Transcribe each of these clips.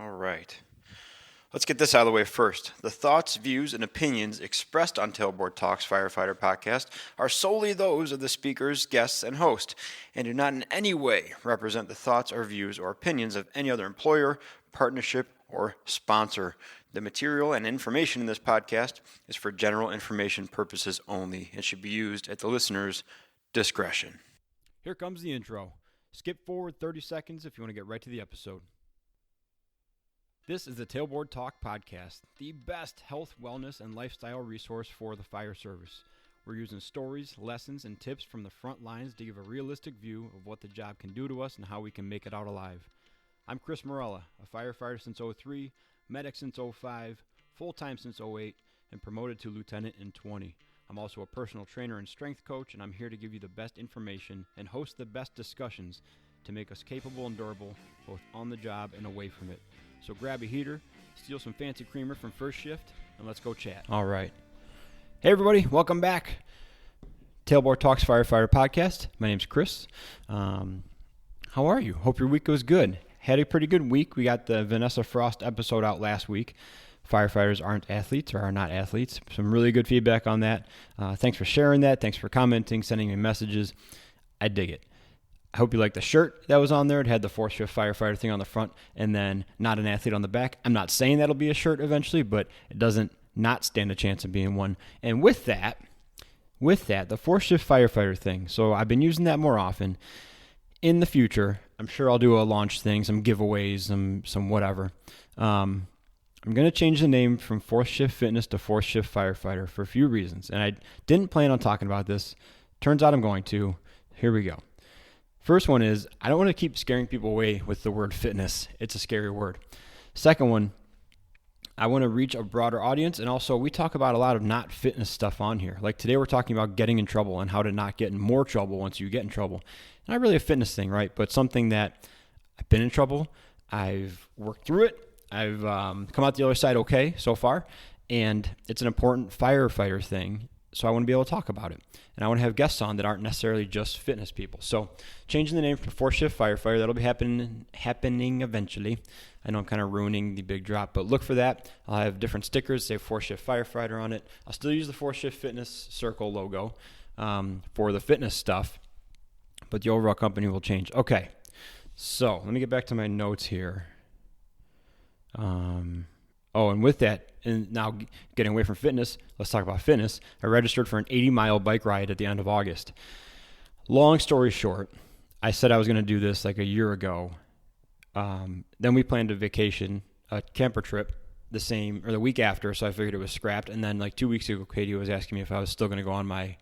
All right. Let's get this out of the way first. The thoughts, views, and opinions expressed on Tailboard Talks Firefighter podcast are solely those of the speakers, guests, and host, and do not in any way represent the thoughts or views or opinions of any other employer, partnership, or sponsor. The material and information in this podcast is for general information purposes only and should be used at the listener's discretion. Here comes the intro. Skip forward 30 seconds if you want to get right to the episode. This is the Tailboard Talk podcast, the best health, wellness, and lifestyle resource for the fire service. We're using stories, lessons, and tips from the front lines to give a realistic view of what the job can do to us and how we can make it out alive. I'm Chris Morella, a firefighter since 03, medic since 05, full-time since 08, and promoted to lieutenant in 20. I'm also a personal trainer and strength coach, and I'm here to give you the best information and host the best discussions to make us capable and durable, both on the job and away from it. So grab a heater, steal some fancy creamer from First Shift, and let's go chat. All right. Hey, everybody. Welcome back. Tailboard Talks Firefighter podcast. My name's Chris. How are you? Hope your week was good. Had a pretty good week. We got the Vanessa Frost episode out last week. Firefighters aren't athletes or are not athletes. Some really good feedback on that. Thanks for sharing that. Thanks for commenting, sending me messages. I dig it. I hope you like the shirt that was on there. It had the 4th Shift Firefighter thing on the front and then not an athlete on the back. I'm not saying that'll be a shirt eventually, but it doesn't not stand a chance of being one. And with that, the 4th Shift Firefighter thing. So I've been using that more often. In the future, I'm sure I'll do a launch thing, some giveaways, some whatever. I'm going to change the name from 4th Shift Fitness to 4th Shift Firefighter for a few reasons. And I didn't plan on talking about this. Turns out I'm going to. Here we go. First one is, I don't want to keep scaring people away with the word fitness. It's a scary word. Second one, I want to reach a broader audience. And also, we talk about a lot of not fitness stuff on here. Like today, we're talking about getting in trouble and how to not get in more trouble once you get in trouble. Not really a fitness thing, right? But something that I've been in trouble. I've worked through it. I've come out the other side okay so far. And it's an important firefighter thing. So I want to be able to talk about it. And I want to have guests on that aren't necessarily just fitness people. So changing the name from 4th Shift Firefighter, that'll be happening eventually. I know I'm kind of ruining the big drop, but look for that. I'll have different stickers, say 4th Shift Firefighter on it. I'll still use the 4th Shift Fitness Circle logo for the fitness stuff, but the overall company will change. Okay, so let me get back to my notes here. And with that, and now getting away from fitness, let's talk about fitness. I registered for an 80-mile bike ride at the end of August. Long story short, I said I was going to do this like a year ago. Then we planned a camper trip the week after, so I figured it was scrapped. And then like 2 weeks ago, Katie was asking me if I was still going to go on my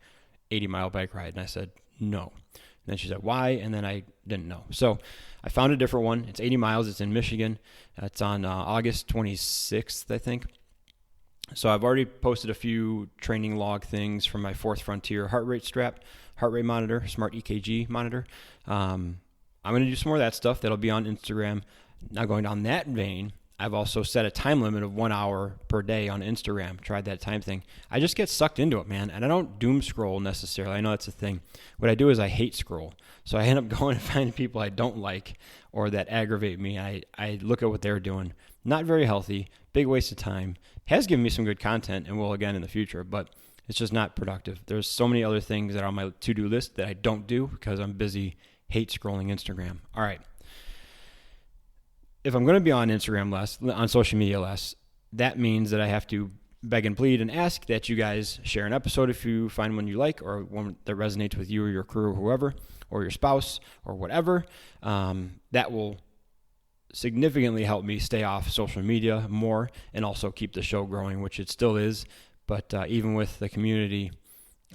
80-mile bike ride, and I said no. And then she said, why? And then I didn't know. So I found a different one. It's 80 miles. It's in Michigan. It's on August 26th, I think. So I've already posted a few training log things from my 4th Frontier heart rate strap, heart rate monitor, smart EKG monitor. I'm going to do some more of that stuff. That'll be on Instagram. Now going down that vein, I've also set a time limit of 1 hour per day on Instagram. Tried that time thing. I just get sucked into it, man. And I don't doom scroll necessarily. I know that's a thing. What I do is I hate scroll. So I end up going and finding people I don't like or that aggravate me. I look at what they're doing. Not very healthy. Big waste of time. Has given me some good content and will again in the future, but it's just not productive. There's so many other things that are on my to-do list that I don't do because I'm busy hate scrolling Instagram. All right. If I'm going to be on Instagram less, on social media less, that means that I have to beg and plead and ask that you guys share an episode if you find one you like or one that resonates with you or your crew or whoever or your spouse or whatever. That will significantly help me stay off social media more and also keep the show growing, which it still is. But even with the community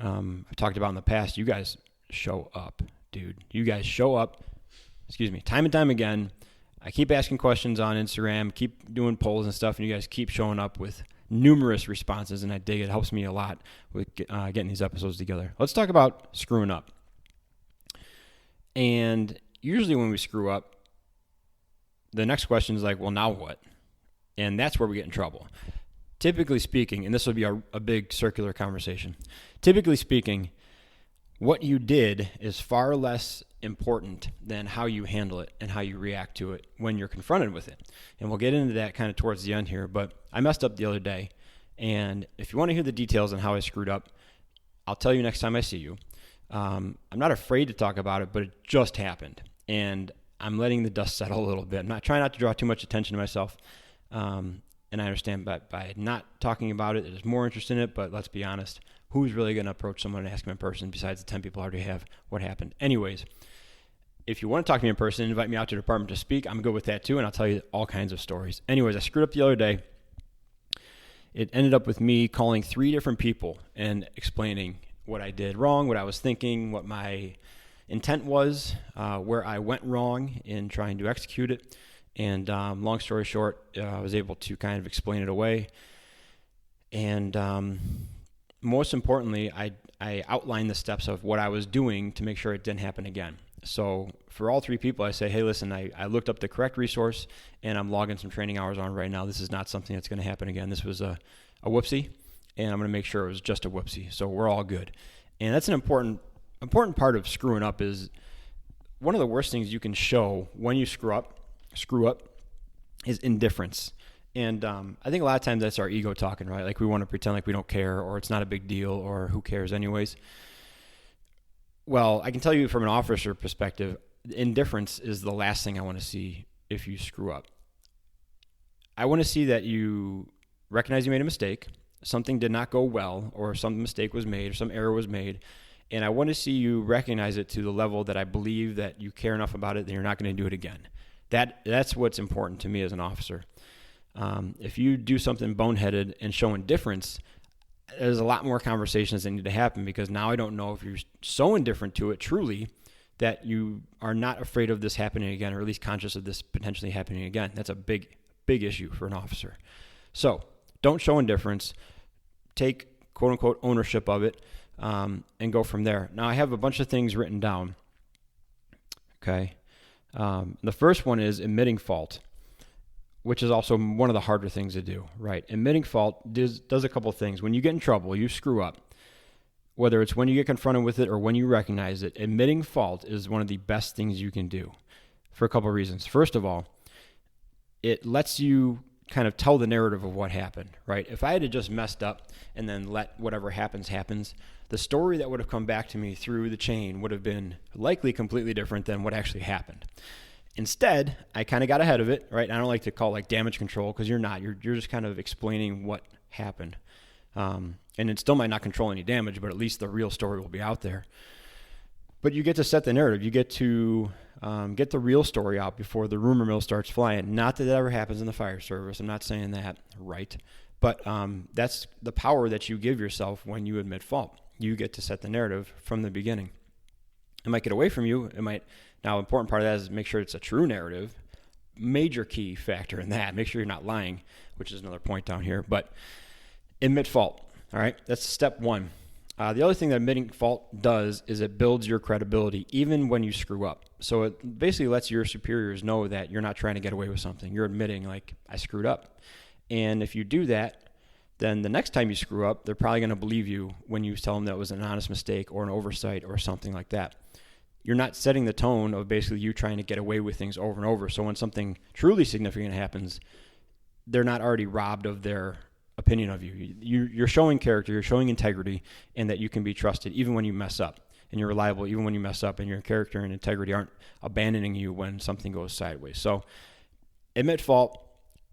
I've talked about in the past, you guys show up, dude. You guys show up, time and time again. I keep asking questions on Instagram, keep doing polls and stuff, and you guys keep showing up with numerous responses, and I dig it. It helps me a lot with getting these episodes together. Let's talk about screwing up. And usually when we screw up, the next question is like, well, now what? And that's where we get in trouble. Typically speaking, and this will be a big circular conversation, typically speaking, what you did is far less important than how you handle it and how you react to it when you're confronted with it. And we'll get into that kind of towards the end here, but I messed up the other day. And if you want to hear the details on how I screwed up, I'll tell you next time I see you. I'm not afraid to talk about it, but it just happened. And I'm letting the dust settle a little bit. I'm not trying not to draw too much attention to myself. And I understand by not talking about it, there's more interest in it, but let's be honest. Who's really going to approach someone and ask them in person besides the 10 people I already have what happened? Anyways, if you want to talk to me in person, invite me out to the department to speak. I'm good with that too, and I'll tell you all kinds of stories. Anyways, I screwed up the other day. It ended up with me calling 3 different people and explaining what I did wrong, what I was thinking, what my intent was, where I went wrong in trying to execute it. And long story short, I was able to kind of explain it away. And most importantly, I outlined the steps of what I was doing to make sure it didn't happen again. So for all 3 people, I say, hey, listen, I looked up the correct resource, and I'm logging some training hours on right now. This is not something that's going to happen again. This was a whoopsie, and I'm going to make sure it was just a whoopsie. So we're all good. And that's an important part of screwing up. Is one of the worst things you can show when you screw up is indifference. And I think a lot of times that's our ego talking, right? Like we want to pretend like we don't care, or it's not a big deal, or who cares anyways. Well, I can tell you from an officer perspective, indifference is the last thing I want to see if you screw up. I want to see that you recognize you made a mistake, something did not go well, or some mistake was made, or some error was made, and I want to see you recognize it to the level that I believe that you care enough about it that you're not going to do it again. That's what's important to me as an officer. If you do something boneheaded and show indifference, there's a lot more conversations that need to happen, because now I don't know if you're so indifferent to it truly that you are not afraid of this happening again, or at least conscious of this potentially happening again. That's a big issue for an officer. So don't show indifference. Take quote unquote ownership of it, and go from there. Now I have a bunch of things written down. Okay. The first one is admitting fault, which is also one of the harder things to do, right? Admitting fault does a couple of things. When you get in trouble, you screw up, whether it's when you get confronted with it or when you recognize it, admitting fault is one of the best things you can do for a couple of reasons. First of all, it lets you kind of tell the narrative of what happened, right? If I had just messed up and then let whatever happens, the story that would have come back to me through the chain would have been likely completely different than what actually happened. Instead, I kind of got ahead of it, right? I don't like to call it like damage control, because you're not. You're just kind of explaining what happened. And it still might not control any damage, but at least the real story will be out there. But you get to set the narrative. You get to get the real story out before the rumor mill starts flying. Not that ever happens in the fire service. I'm not saying that, right? But that's the power that you give yourself when you admit fault. You get to set the narrative from the beginning. It might get away from you. Now, important part of that is make sure it's a true narrative. Major key factor in that. Make sure you're not lying, which is another point down here. But admit fault. All right, that's step one. The other thing that admitting fault does is it builds your credibility even when you screw up. So it basically lets your superiors know that you're not trying to get away with something. You're admitting, like, I screwed up. And if you do that, then the next time you screw up, they're probably going to believe you when you tell them that it was an honest mistake or an oversight or something like that. You're not setting the tone of basically you trying to get away with things over and over. So when something truly significant happens, they're not already robbed of their opinion of you. You're showing character, you're showing integrity, and that you can be trusted even when you mess up. And you're reliable even when you mess up, and your character and integrity aren't abandoning you when something goes sideways. So admit fault.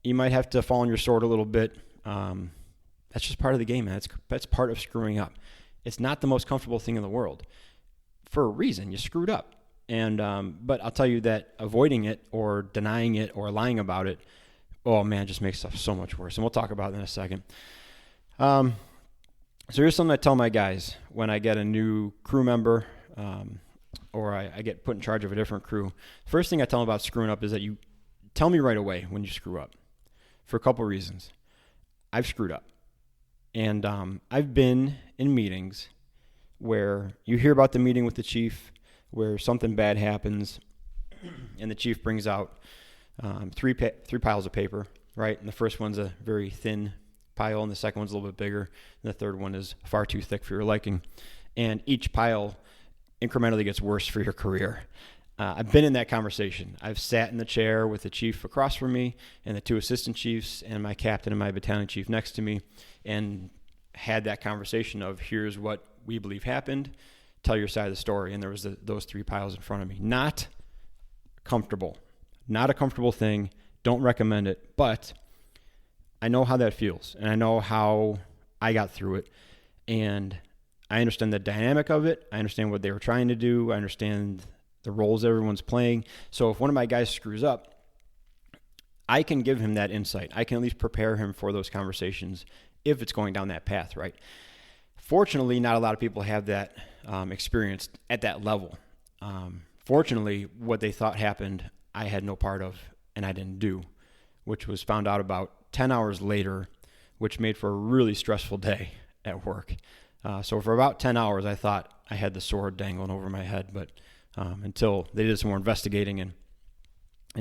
You might have to fall on your sword a little bit. That's just part of the game, man. That's part of screwing up. It's not the most comfortable thing in the world. For a reason, you screwed up. And but I'll tell you that avoiding it or denying it or lying about it, oh man, just makes stuff so much worse. And we'll talk about that in a second. So here's something I tell my guys when I get a new crew member or I get put in charge of a different crew. First thing I tell them about screwing up is that you tell me right away when you screw up for a couple reasons. I've screwed up. And I've been in meetings where you hear about the meeting with the chief where something bad happens and the chief brings out three piles of paper, right? And the first one's a very thin pile and the second one's a little bit bigger and the third one is far too thick for your liking. And each pile incrementally gets worse for your career. I've been in that conversation. I've sat in the chair with the chief across from me and the two assistant chiefs and my captain and my battalion chief next to me, and had that conversation of, here's what we believe happened, tell your side of the story. And there was those three piles in front of me. Not comfortable. Not a comfortable thing. Don't recommend it. But I know how that feels, and I know how I got through it. And I understand the dynamic of it. I understand what they were trying to do. I understand the roles everyone's playing. So if one of my guys screws up, I can give him that insight. I can at least prepare him for those conversations if it's going down that path, right? Fortunately, not a lot of people have that experience at that level. Fortunately, what they thought happened, I had no part of, and I didn't do, which was found out about 10 hours later, which made for a really stressful day at work. So for about 10 hours, I thought I had the sword dangling over my head, but until they did some more investigating and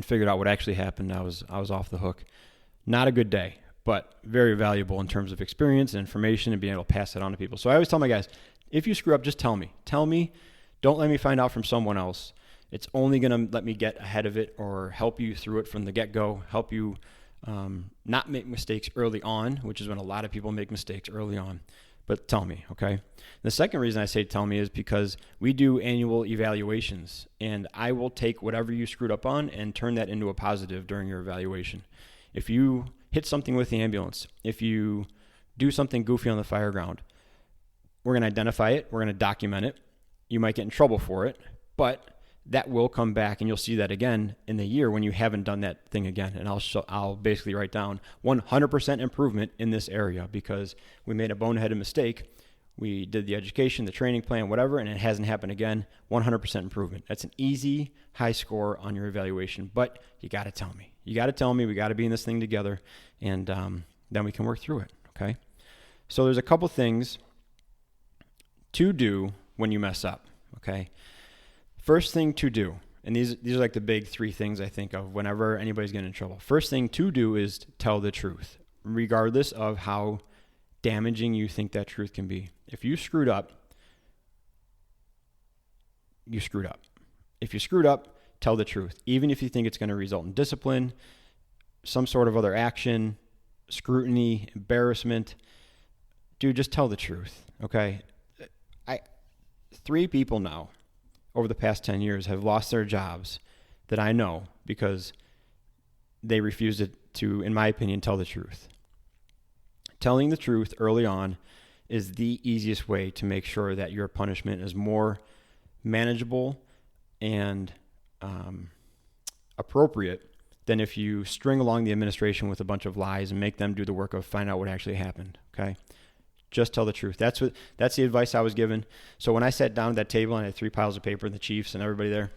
figured out what actually happened, I was off the hook. Not a good day, but very valuable in terms of experience and information and being able to pass it on to people. So I always tell my guys, if you screw up, just tell me. Tell me. Don't let me find out from someone else. It's only going to let me get ahead of it or help you through it from the get-go, help you not make mistakes early on, which is when a lot of people make mistakes early on. But tell me, okay? The second reason I say tell me is because we do annual evaluations, and I will take whatever you screwed up on and turn that into a positive during your evaluation. If you hit something with the ambulance, if you do something goofy on the fire ground, we're going to identify it, we're going to document it. You might get in trouble for it, but that will come back, and you'll see that again in the year when you haven't done that thing again. And I'll basically write down 100% improvement in this area because we made a boneheaded mistake. We did the education, the training plan, whatever, and it hasn't happened again. 100% improvement. That's an easy high score on your evaluation, but you got to tell me. You got to tell me. We got to be in this thing together, and then we can work through it, okay? So there's a couple things to do when you mess up, okay? First thing to do, and these are like the big three things I think of whenever anybody's getting in trouble. First thing to do is tell the truth, regardless of how damaging you think that truth can be. If you screwed up, you screwed up. If you screwed up, tell the truth. Even if you think it's going to result in discipline, some sort of other action, scrutiny, embarrassment, dude, just tell the truth, okay? 3 people now over the past 10 years have lost their jobs that I know because they refused to, in my opinion, tell the truth. Telling the truth early on is the easiest way to make sure that your punishment is more manageable and appropriate than if you string along the administration with a bunch of lies and make them do the work of find out what actually happened, okay? Just tell the truth. That's the advice I was given. So when I sat down at that table and I had 3 piles of paper and the chiefs and everybody there,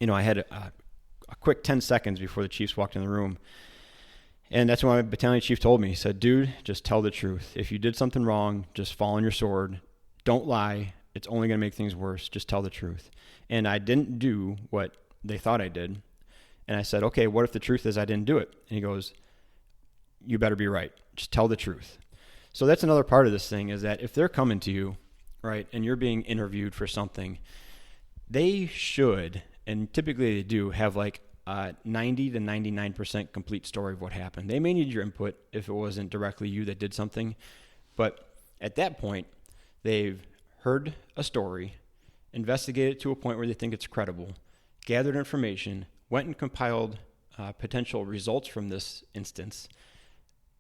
I had a quick 10 seconds before the chiefs walked in the room. And that's when my battalion chief told me. He said, dude, just tell the truth. If you did something wrong, just fall on your sword. Don't lie. It's only going to make things worse. Just tell the truth. And I didn't do what they thought I did. And I said, okay, what if the truth is I didn't do it? And he goes, you better be right. Just tell the truth. So that's another part of this thing is that if they're coming to you, right, and you're being interviewed for something, they should, and typically they do, have like a 90 to 99% complete story of what happened. They may need your input if it wasn't directly you that did something, but at that point, they've heard a story, investigated it to a point where they think it's credible, gathered information, went and compiled potential results from this instance,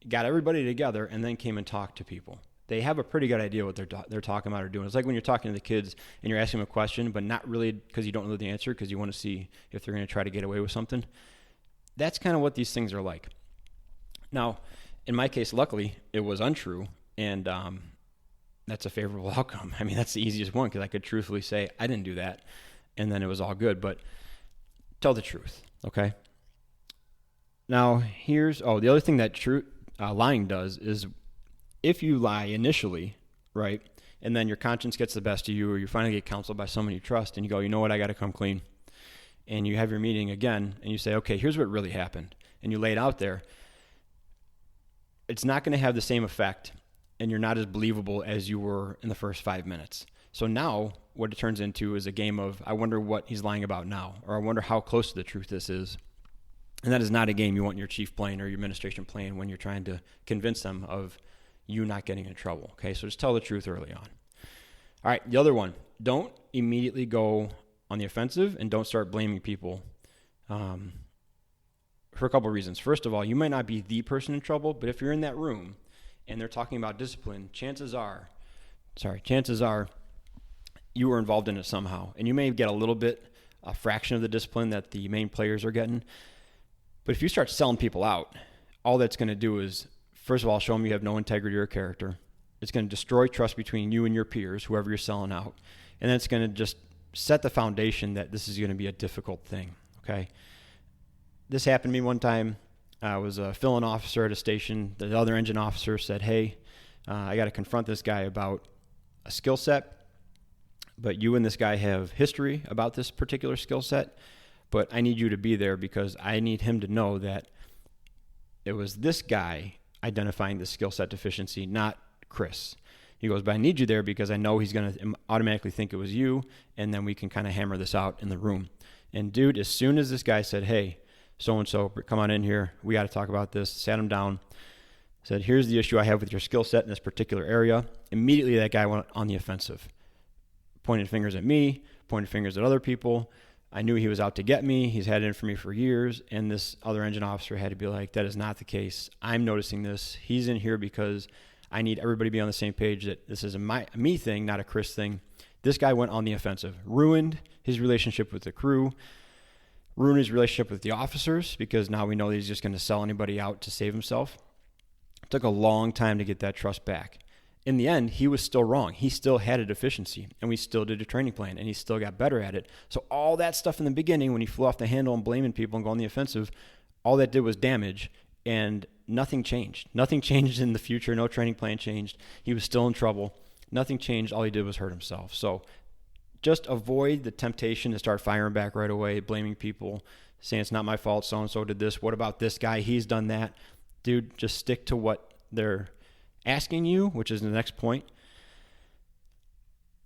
got everybody together, and then came and talked to people. They have a pretty good idea what they're talking about or doing. It's like when you're talking to the kids and you're asking them a question, but not really because you don't know the answer, because you want to see if they're going to try to get away with something. That's kind of what these things are like. Now, in my case, luckily, it was untrue, and that's a favorable outcome. I mean, that's the easiest one because I could truthfully say, I didn't do that, and then it was all good. But tell the truth, okay? Now, the other thing that lying does is if you lie initially, right, and then your conscience gets the best of you or you finally get counseled by someone you trust and you go, you know what, I got to come clean. And you have your meeting again and you say, okay, here's what really happened. And you lay it out there. It's not going to have the same effect and you're not as believable as you were in the first 5 minutes. So now what it turns into is a game of, I wonder what he's lying about now, or I wonder how close to the truth this is. And that is not a game you want your chief playing or your administration playing when you're trying to convince them of you not getting in trouble. Okay, so just tell the truth early on. All right, the other one, don't immediately go on the offensive and don't start blaming people for a couple of reasons. First of all, you might not be the person in trouble, but if you're in that room and they're talking about discipline, chances are you were involved in it somehow. And you may get a fraction of the discipline that the main players are getting. But if you start selling people out, all that's going to do is, first of all, show them you have no integrity or character. It's going to destroy trust between you and your peers, whoever you're selling out. And then it's going to just set the foundation that this is going to be a difficult thing, okay? This happened to me one time. I was a fill-in officer at a station. The other engine officer said, hey, I got to confront this guy about a skill set, but you and this guy have history about this particular skill set, but I need you to be there because I need him to know that it was this guy identifying the skill set deficiency, not Chris. He goes, but I need you there because I know he's going to automatically think it was you, and then we can kind of hammer this out in the room. And dude, as soon as this guy said, hey, so-and-so, come on in here, we got to talk about this, sat him down, said, here's the issue I have with your skill set in this particular area. Immediately that guy went on the offensive. Pointed fingers at me, pointed fingers at other people. I knew he was out to get me. He's had it in for me for years. And this other engine officer had to be like, that is not the case. I'm noticing this. He's in here because I need everybody to be on the same page that this is a me thing, not a Chris thing. This guy went on the offensive, ruined his relationship with the crew, ruined his relationship with the officers because now we know that he's just going to sell anybody out to save himself. It took a long time to get that trust back. In the end, he was still wrong. He still had a deficiency, and we still did a training plan, and he still got better at it. So all that stuff in the beginning, when he flew off the handle and blaming people and going on the offensive, all that did was damage, and nothing changed. Nothing changed in the future. No training plan changed. He was still in trouble. Nothing changed. All he did was hurt himself. So just avoid the temptation to start firing back right away, blaming people, saying it's not my fault, so-and-so did this. What about this guy? He's done that. Dude, just stick to what they're asking you, which is the next point.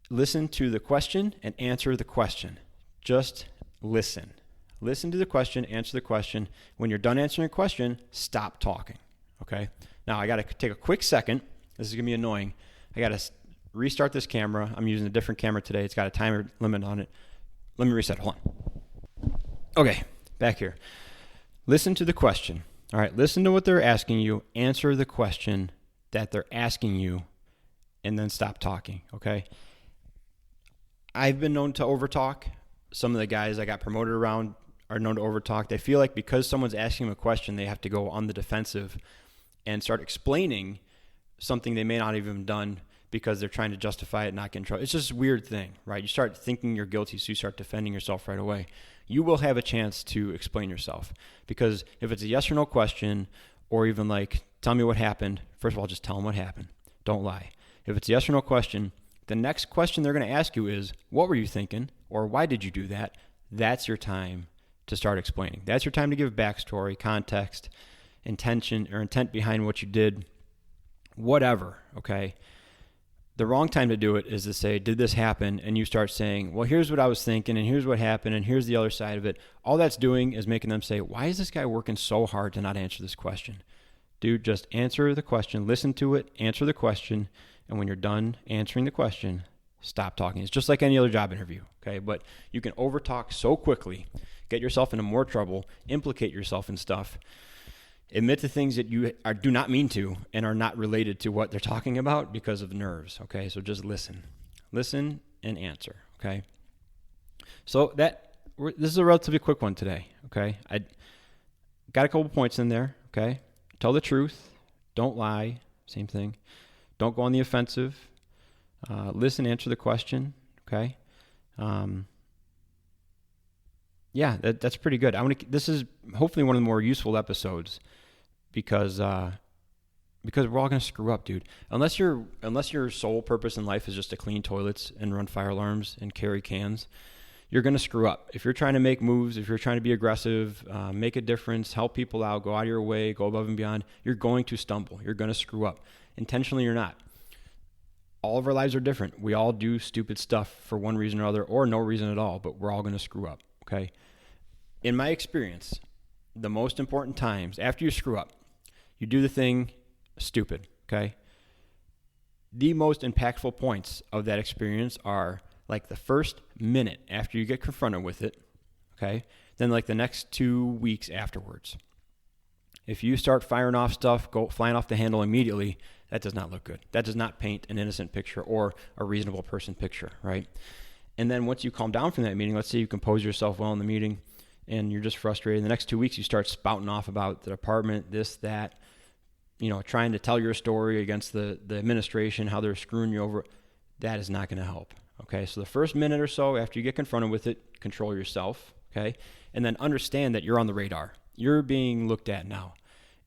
Listen to the question and answer the question. Just listen. Listen to the question, answer the question. When you're done answering a question, stop talking, okay? Now, I got to take a quick second. This is going to be annoying. I got to restart this camera. I'm using a different camera today. It's got a timer limit on it. Let me reset. Hold on. Okay, back here. Listen to the question. All right, listen to what they're asking you. Answer the question that they're asking you, and then stop talking, okay? I've been known to overtalk. Some of the guys I got promoted around are known to overtalk. They feel like because someone's asking them a question, they have to go on the defensive and start explaining something they may not even have done because they're trying to justify it, not get in trouble. It's just a weird thing, right? You start thinking you're guilty, so you start defending yourself right away. You will have a chance to explain yourself because if it's a yes or no question or even like, tell me what happened, first of all, just tell them what happened. Don't lie. If it's a yes or no question, the next question they're going to ask you is, what were you thinking? Or why did you do that? That's your time to start explaining. That's your time to give backstory, context, intention, or intent behind what you did, whatever, okay? The wrong time to do it is to say, did this happen? And you start saying, well, here's what I was thinking, and here's what happened, and here's the other side of it. All that's doing is making them say, why is this guy working so hard to not answer this question? Dude, just answer the question, listen to it, answer the question, and when you're done answering the question, stop talking. It's just like any other job interview, okay? But you can overtalk so quickly, get yourself into more trouble, implicate yourself in stuff, admit to things that you do not mean to and are not related to what they're talking about because of nerves, okay? So just listen. Listen and answer, okay? So this is a relatively quick one today, okay? I got a couple points in there, okay? Tell the truth. Don't lie. Same thing. Don't go on the offensive. Listen, answer the question, okay? Yeah, that's pretty good. This is hopefully one of the more useful episodes because we're all gonna screw up, dude. Unless your sole purpose in life is just to clean toilets and run fire alarms and carry cans, you're gonna screw up. If you're trying to make moves, if you're trying to be aggressive, make a difference, help people out, go out of your way, go above and beyond, you're going to stumble. You're gonna screw up, intentionally or not. all of our lives are different. We all do stupid stuff for one reason or other, or no reason at all, but we're all going to screw up, okay? In my experience, the most important times after you screw up, you do the thing stupid, okay? The most impactful points of that experience are like the first minute after you get confronted with it, okay? Then like the next 2 weeks afterwards. If you start firing off stuff, go flying off the handle immediately, that does not look good. That does not paint an innocent picture or a reasonable person picture, right? And then once you calm down from that meeting, let's say you compose yourself well in the meeting and you're just frustrated. The next 2 weeks, you start spouting off about the department, this, that, trying to tell your story against the administration, how they're screwing you over. That is not going to help, okay? So the first minute or so after you get confronted with it, control yourself, okay? And then understand that you're on the radar. You're being looked at now.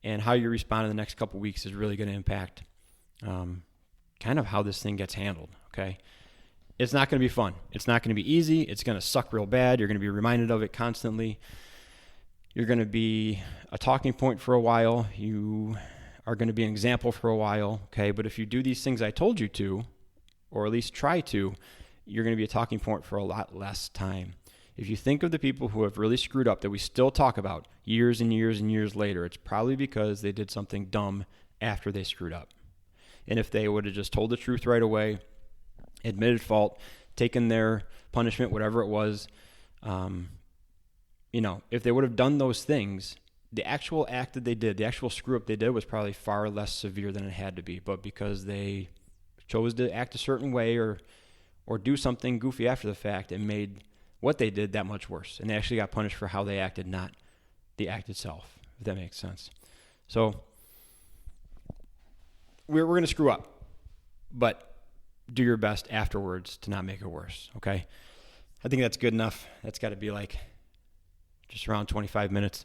And how you respond in the next couple of weeks is really going to impact kind of how this thing gets handled, okay? It's not going to be fun. It's not going to be easy. It's going to suck real bad. You're going to be reminded of it constantly. You're going to be a talking point for a while. You are going to be an example for a while, okay? But if you do these things I told you to, or at least try to, you're going to be a talking point for a lot less time. If you think of the people who have really screwed up that we still talk about years and years and years later, it's probably because they did something dumb after they screwed up. And if they would have just told the truth right away, admitted fault, taken their punishment, whatever it was, if they would have done those things, the actual act that they did, the actual screw up they did was probably far less severe than it had to be. But because they chose to act a certain way or do something goofy after the fact, it made what they did that much worse. And they actually got punished for how they acted, not the act itself, if that makes sense. So we're going to screw up, but do your best afterwards to not make it worse, okay? I think that's good enough. That's got to be like just around 25 minutes.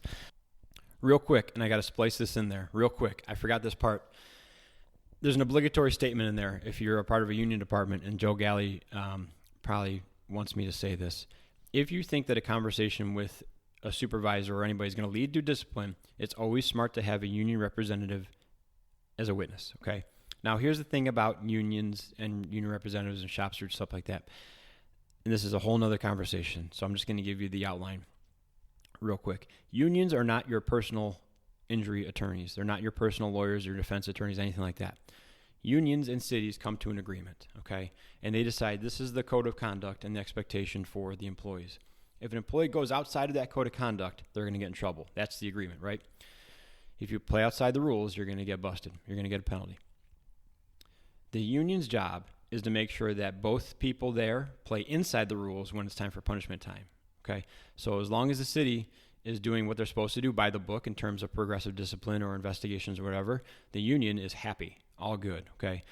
Real quick, and I got to splice this in there real quick. I forgot this part. There's an obligatory statement in there if you're a part of a union department, and Joe Galley probably wants me to say this. If you think that a conversation with a supervisor or anybody is going to lead to discipline, it's always smart to have a union representative as a witness, okay? Now, here's the thing about unions and union representatives and shop stewards, stuff like that. And this is a whole nother conversation, so I'm just going to give you the outline real quick. Unions are not your personal injury attorneys. They're not your personal lawyers or defense attorneys, anything like that. Unions and cities come to an agreement, okay? And they decide this is the code of conduct and the expectation for the employees. If an employee goes outside of that code of conduct, they're going to get in trouble. That's the agreement, right? If you play outside the rules, you're going to get busted. You're going to get a penalty. The union's job is to make sure that both people there play inside the rules when it's time for punishment time, okay? So as long as the city is doing what they're supposed to do by the book in terms of progressive discipline or investigations or whatever, the union is happy. All good, okay?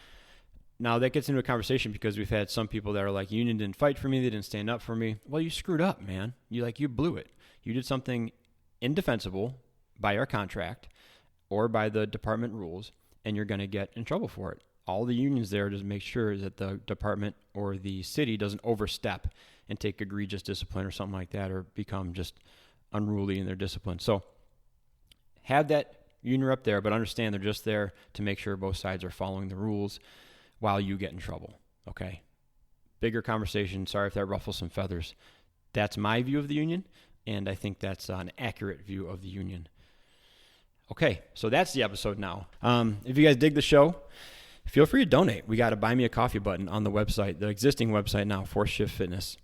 Now, that gets into a conversation because we've had some people that are like, union didn't fight for me, they didn't stand up for me. Well, you screwed up, man. You blew it. You did something indefensible by our contract or by the department rules, and you're going to get in trouble for it. All the unions there to make sure that the department or the city doesn't overstep and take egregious discipline or something like that or become just unruly in their discipline. So have that union up there, but understand they're just there to make sure both sides are following the rules while you get in trouble, okay? Bigger conversation. Sorry if that ruffles some feathers. That's my view of the union, and I think that's an accurate view of the union. Okay, so that's the episode now. If you guys dig the show, feel free to donate. We got a Buy Me a Coffee button on the website, the existing website now, Fourth Shift Fitness.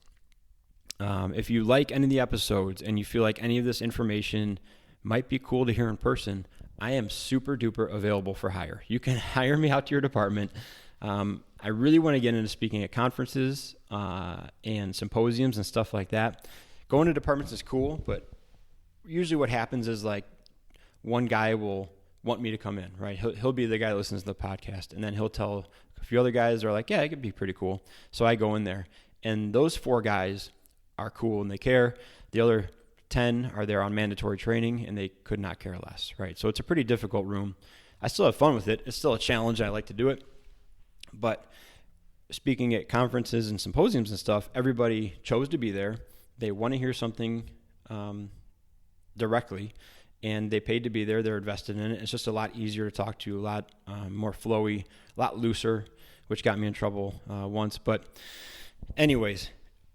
If you like any of the episodes and you feel like any of this information might be cool to hear in person, I am super duper available for hire. You can hire me out to your department. I really want to get into speaking at conferences and symposiums and stuff like that. Going to departments is cool, but usually what happens is like one guy will want me to come in, right? He'll be the guy that listens to the podcast, and then he'll tell a few other guys that are like, yeah, it could be pretty cool. So I go in there, and those 4 guys are cool and they care. The other 10 are there on mandatory training, and they could not care less, right? So it's a pretty difficult room. I still have fun with it. It's still a challenge. I like to do it. But speaking at conferences and symposiums and stuff, everybody chose to be there. They want to hear something directly, and they paid to be there. They're invested in it. It's just a lot easier to talk to, a lot more flowy, a lot looser. which got me in trouble once. But anyways,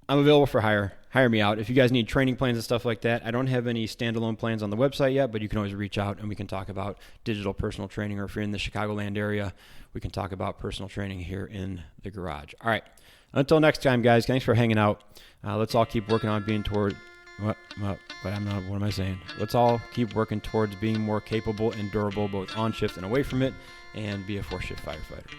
I'm available for hire. Hire me out. If you guys need training plans and stuff like that, I don't have any standalone plans on the website yet, but you can always reach out and we can talk about digital personal training. Or if you're in the Chicagoland area, we can talk about personal training here in the garage. All right. Until next time, guys, thanks for hanging out. Let's all keep working on being toward what am I saying? Let's all keep working towards being more capable and durable, both on shift and away from it, and be a 4-shift firefighter.